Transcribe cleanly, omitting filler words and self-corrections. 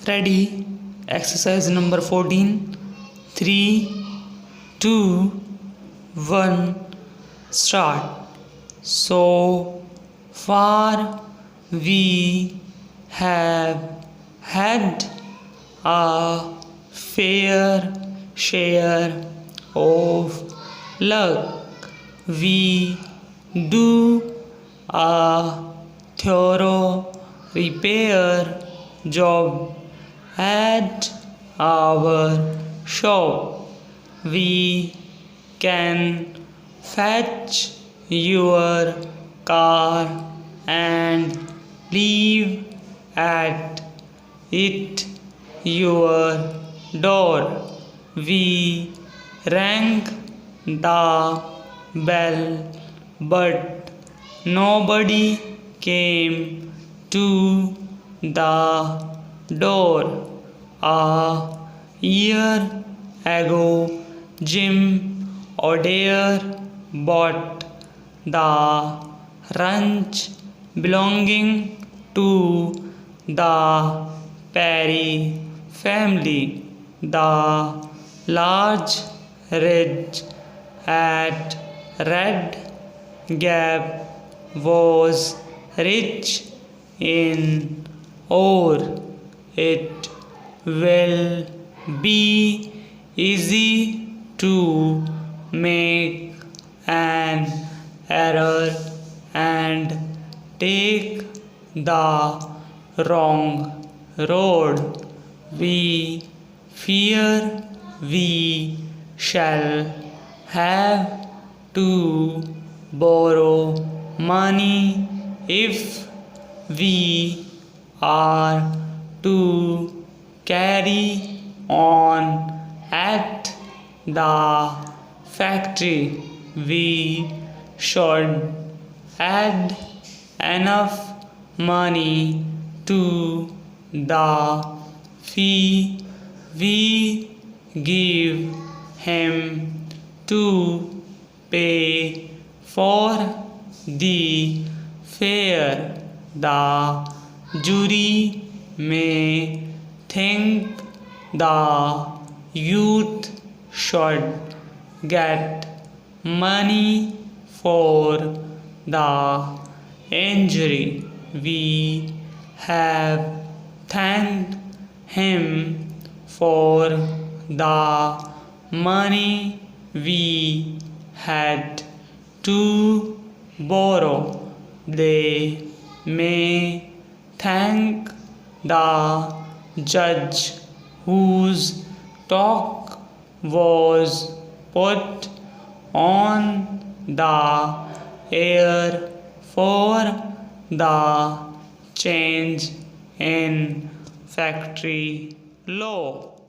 Ready? Exercise number 14. 3, 2, 1. Start. So far we have had a fair share of luck. We do a thorough repair job at our shop. We can fetch your car and leave at it your door. We rang the bell, but nobody came to the door. A year ago, Jim O'Dare bought the ranch belonging to the Perry family. The large ridge at Red Gap was rich in ore. It will be easy to make an error and take the wrong road. We fear we shall have to borrow money if we are to carry on at the factory. We should add enough money to the fee we give him to pay for the fare. The jury may think the youth should get money for the injury. We have thanked him for the money we had to borrow. They may thank the judge whose talk was put on the air for the change in factory law.